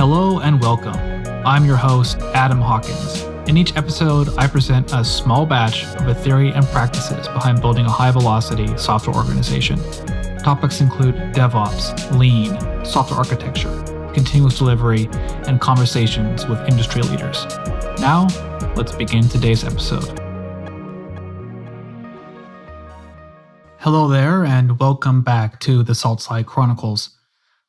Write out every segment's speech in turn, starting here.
Hello and welcome. I'm your host, Adam Hawkins. In each episode, I present a small batch of the theory and practices behind building a high-velocity software organization. Topics include DevOps, Lean, software architecture, continuous delivery, and conversations with industry leaders. Now, let's begin today's episode. Hello there, and welcome back to the Saltside Chronicles.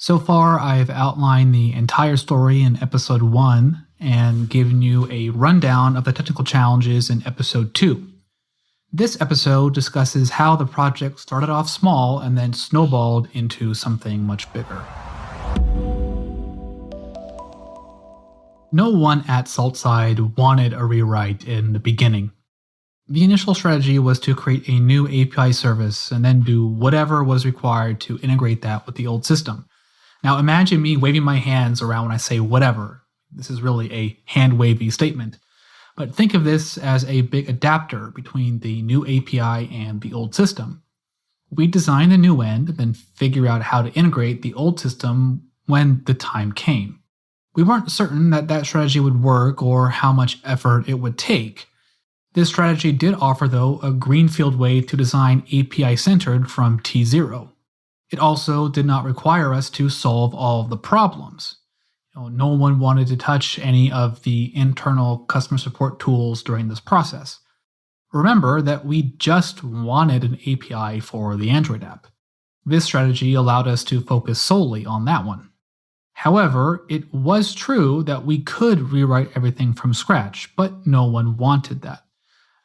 So far, I've outlined the entire story in episode 1 and given you a rundown of the technical challenges in episode 2. This episode discusses how the project started off small and then snowballed into something much bigger. No one at Saltside wanted a rewrite in the beginning. The initial strategy was to create a new API service and then do whatever was required to integrate that with the old system. Now imagine me waving my hands around when I say whatever. This is really a hand-wavy statement. But think of this as a big adapter between the new API and the old system. We design the new end, then figure out how to integrate the old system when the time came. We weren't certain that that strategy would work or how much effort it would take. This strategy did offer, though, a greenfield way to design API-centered from T0. It also did not require us to solve all of the problems. No one wanted to touch any of the internal customer support tools during this process. Remember that we just wanted an API for the Android app. This strategy allowed us to focus solely on that one. However, it was true that we could rewrite everything from scratch, but no one wanted that.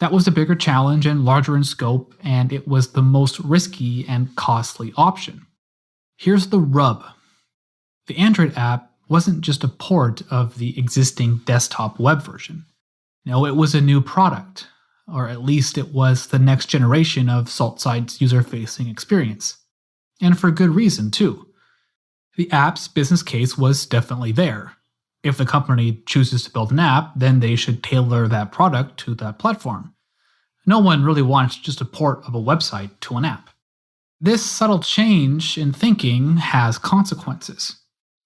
That was a bigger challenge and larger in scope, and it was the most risky and costly option. Here's the rub. The Android app wasn't just a port of the existing desktop web version. No, it was a new product, or at least it was the next generation of Saltside's user-facing experience. And for good reason, too. The app's business case was definitely there. If the company chooses to build an app, then they should tailor that product to that platform. No one really wants just a port of a website to an app. This subtle change in thinking has consequences.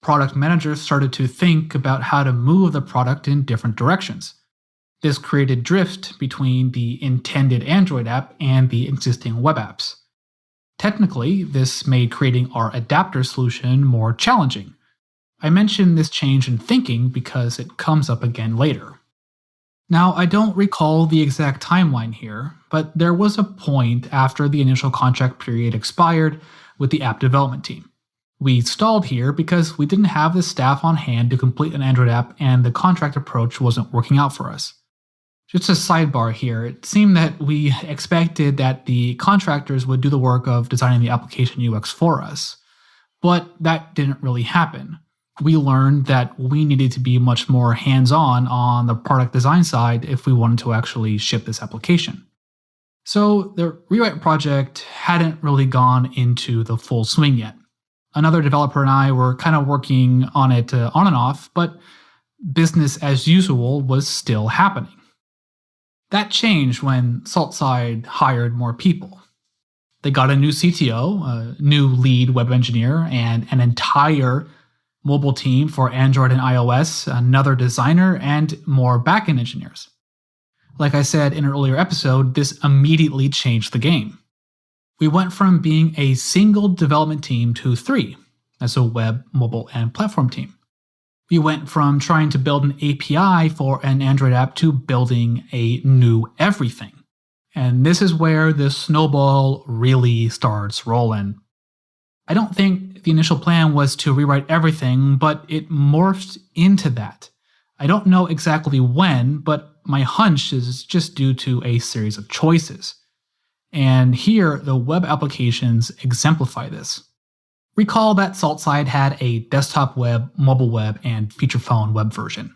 Product managers started to think about how to move the product in different directions. This created drift between the intended Android app and the existing web apps. Technically, this made creating our adapter solution more challenging. I mention this change in thinking because it comes up again later. Now, I don't recall the exact timeline here, but there was a point after the initial contract period expired with the app development team. We stalled here because we didn't have the staff on hand to complete an Android app and the contract approach wasn't working out for us. Just a sidebar here, it seemed that we expected that the contractors would do the work of designing the application UX for us, but that didn't really happen. We learned that we needed to be much more hands-on the product design side if we wanted to actually ship this application. So the rewrite project hadn't really gone into the full swing yet. Another developer and I were kind of working on it on and off, but business as usual was still happening. That changed when Saltside hired more people. They got a new CTO, a new lead web engineer, and an entire mobile team for Android and iOS, another designer, and more backend engineers. Like I said in an earlier episode, this immediately changed the game. We went from being a single development team to 3, as a web, mobile, and platform team. We went from trying to build an API for an Android app to building a new everything. And this is where the snowball really starts rolling. I don't think the initial plan was to rewrite everything, but it morphed into that. I don't know exactly when, but my hunch is just due to a series of choices. And here, the web applications exemplify this. Recall that Saltside had a desktop web, mobile web, and feature phone web version.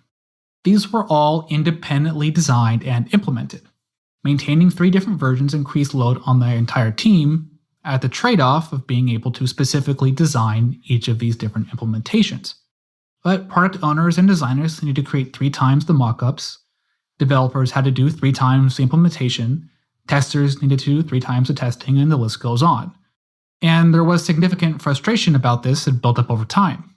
These were all independently designed and implemented. Maintaining 3 different versions increased load on the entire team, at the trade-off of being able to specifically design each of these different implementations. But product owners and designers needed to create 3 times the mockups, developers had to do 3 times the implementation, testers needed to do 3 times the testing, and the list goes on. And there was significant frustration about this that built up over time.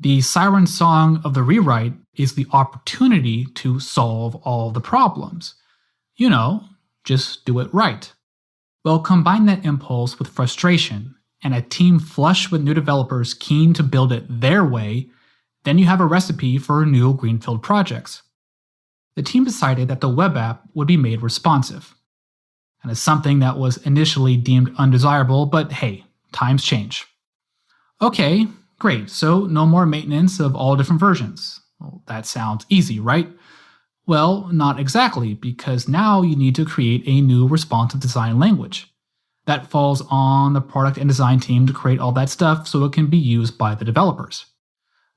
The siren song of the rewrite is the opportunity to solve all the problems. Just do it right. Well, combine that impulse with frustration and a team flush with new developers keen to build it their way, then you have a recipe for new greenfield projects. The team decided that the web app would be made responsive. And it's something that was initially deemed undesirable, but hey, times change. Okay, great, so no more maintenance of all different versions. Well, that sounds easy, right? Well, not exactly, because now you need to create a new responsive design language. That falls on the product and design team to create all that stuff so it can be used by the developers.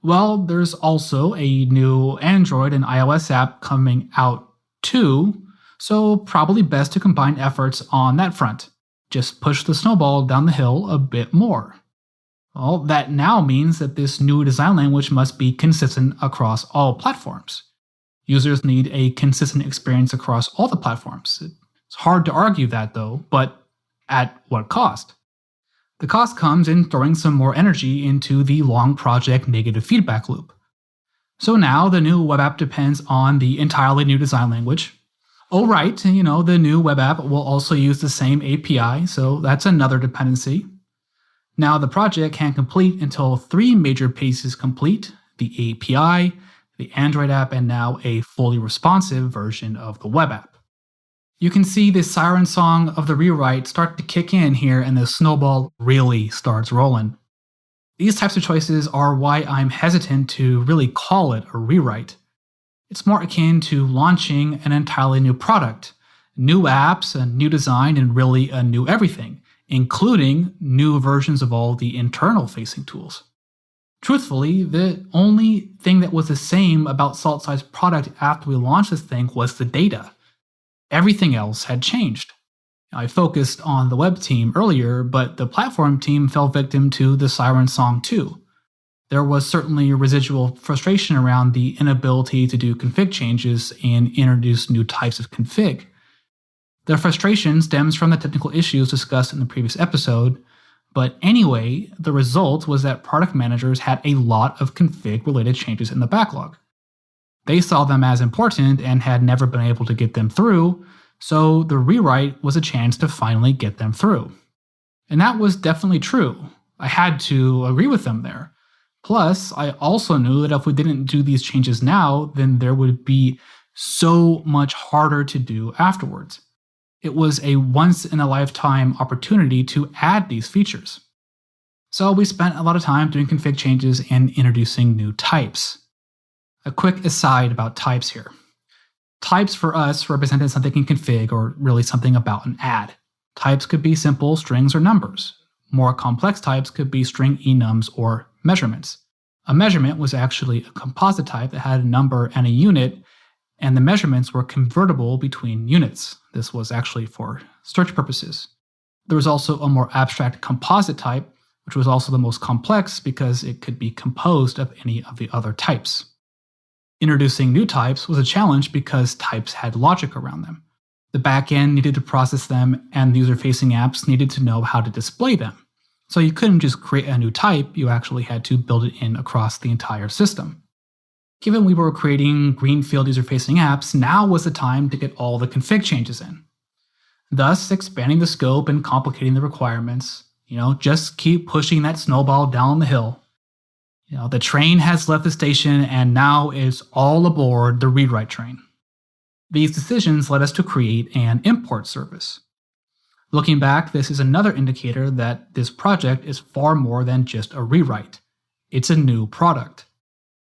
Well, there's also a new Android and iOS app coming out too, so probably best to combine efforts on that front. Just push the snowball down the hill a bit more. Well, that now means that this new design language must be consistent across all platforms. Users need a consistent experience across all the platforms. It's hard to argue that though, but at what cost? The cost comes in throwing some more energy into the long project negative feedback loop. So now the new web app depends on the entirely new design language. Oh right, the new web app will also use the same API, so that's another dependency. Now the project can't complete until 3 major pieces complete: the API, the Android app, and now a fully responsive version of the web app. You can see the siren song of the rewrite start to kick in here and the snowball really starts rolling. These types of choices are why I'm hesitant to really call it a rewrite. It's more akin to launching an entirely new product, new apps, a new design, and really a new everything, including new versions of all the internal facing tools. Truthfully, the only thing that was the same about Saltside's product after we launched this thing was the data. Everything else had changed. I focused on the web team earlier, but the platform team fell victim to the siren song too. There was certainly residual frustration around the inability to do config changes and introduce new types of config. The frustration stems from the technical issues discussed in the previous episode, but anyway, the result was that product managers had a lot of config-related changes in the backlog. They saw them as important and had never been able to get them through, so the rewrite was a chance to finally get them through. And that was definitely true. I had to agree with them there. Plus, I also knew that if we didn't do these changes now, then there would be so much harder to do afterwards. It was a once-in-a-lifetime opportunity to add these features. So we spent a lot of time doing config changes and introducing new types. A quick aside about types here. Types for us represented something in config, or really something about an add. Types could be simple strings or numbers. More complex types could be string enums or measurements. A measurement was actually a composite type that had a number and a unit, and the measurements were convertible between units. This was actually for search purposes. There was also a more abstract composite type, which was also the most complex because it could be composed of any of the other types. Introducing new types was a challenge because types had logic around them. The backend needed to process them, and the user-facing apps needed to know how to display them. So you couldn't just create a new type, you actually had to build it in across the entire system. Given we were creating greenfield user-facing apps, now was the time to get all the config changes in. Thus, expanding the scope and complicating the requirements. Just keep pushing that snowball down the hill. The train has left the station and now it's all aboard the rewrite train. These decisions led us to create an import service. Looking back, this is another indicator that this project is far more than just a rewrite. It's a new product.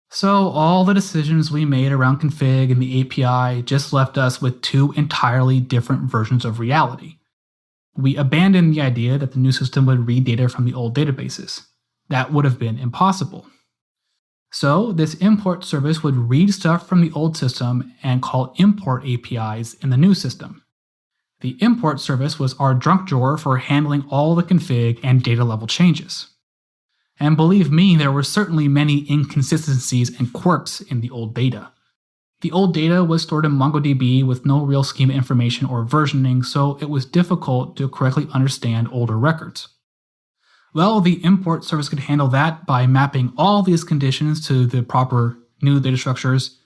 So all the decisions we made around config and the API just left us with 2 entirely different versions of reality. We abandoned the idea that the new system would read data from the old databases. That would have been impossible. So this import service would read stuff from the old system and call import APIs in the new system. The import service was our junk drawer for handling all the config and data level changes. And believe me, there were certainly many inconsistencies and quirks in the old data. The old data was stored in MongoDB with no real schema information or versioning, so it was difficult to correctly understand older records. Well, the import service could handle that by mapping all these conditions to the proper new data structures,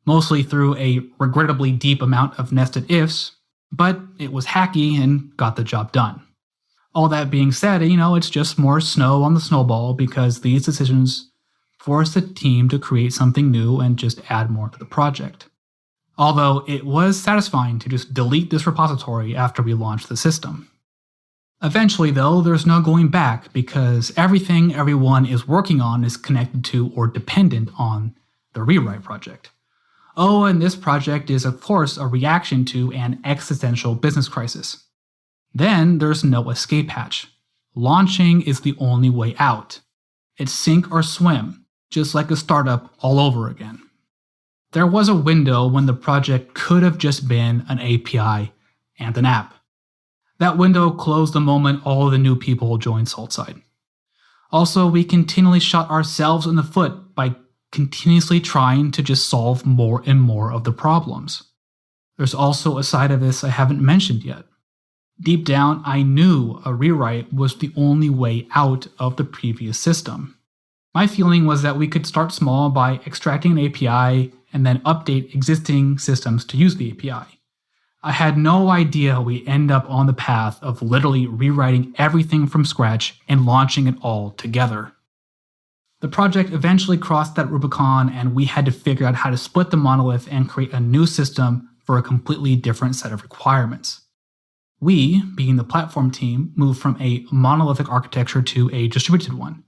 mostly through a regrettably deep amount of nested ifs, but it was hacky and got the job done. All that being said, it's just more snow on the snowball because these decisions forced the team to create something new and just add more to the project. Although it was satisfying to just delete this repository after we launched the system. Eventually, though, there's no going back because everything everyone is working on is connected to or dependent on the rewrite project. Oh, and this project is, of course, a reaction to an existential business crisis. Then there's no escape hatch. Launching is the only way out. It's sink or swim, just like a startup all over again. There was a window when the project could have just been an API and an app. That window closed the moment all of the new people joined Saltside. Also, we continually shot ourselves in the foot by continuously trying to just solve more and more of the problems. There's also a side of this I haven't mentioned yet. Deep down, I knew a rewrite was the only way out of the previous system. My feeling was that we could start small by extracting an API and then update existing systems to use the API. I had no idea we'd end up on the path of literally rewriting everything from scratch and launching it all together. The project eventually crossed that Rubicon, and we had to figure out how to split the monolith and create a new system for a completely different set of requirements. We, being the platform team, moved from a monolithic architecture to a distributed one.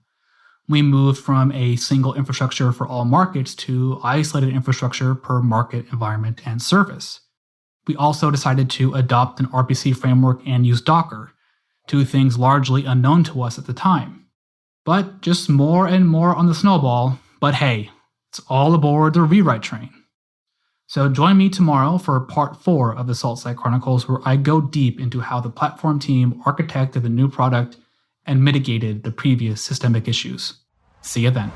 We moved from a single infrastructure for all markets to isolated infrastructure per market, environment, and service. We also decided to adopt an RPC framework and use Docker, two things largely unknown to us at the time. But just more and more on the snowball, but hey, it's all aboard the rewrite train. So join me tomorrow for part 4 of the Saltside Chronicles, where I go deep into how the platform team architected the new product and mitigated the previous systemic issues. See you then.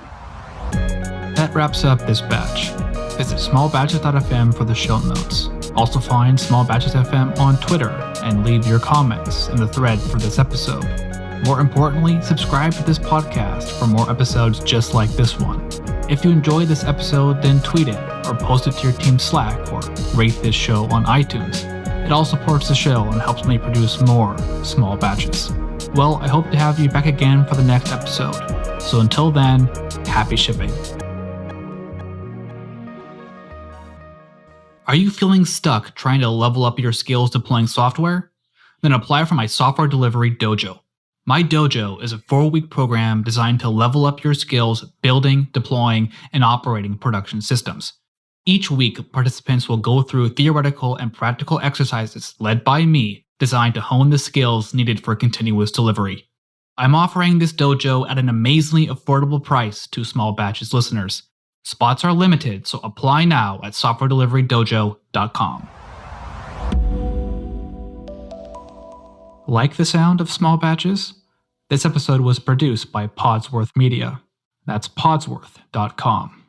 That wraps up this batch. Visit smallbatches.fm for the show notes. Also find Small Batches FM on Twitter and leave your comments in the thread for this episode. More importantly, subscribe to this podcast for more episodes just like this one. If you enjoyed this episode, then tweet it or post it to your team's Slack or rate this show on iTunes. It all supports the show and helps me produce more Small Batches. Well, I hope to have you back again for the next episode. So until then, happy shipping. Are you feeling stuck trying to level up your skills deploying software? Then apply for my software delivery dojo. My dojo is a 4-week program designed to level up your skills building, deploying, and operating production systems. Each week, participants will go through theoretical and practical exercises led by me designed to hone the skills needed for continuous delivery. I'm offering this dojo at an amazingly affordable price to Small Batches listeners. Spots are limited, so apply now at softwaredeliverydojo.com. Like the sound of Small Batches? This episode was produced by Podsworth Media. That's podsworth.com.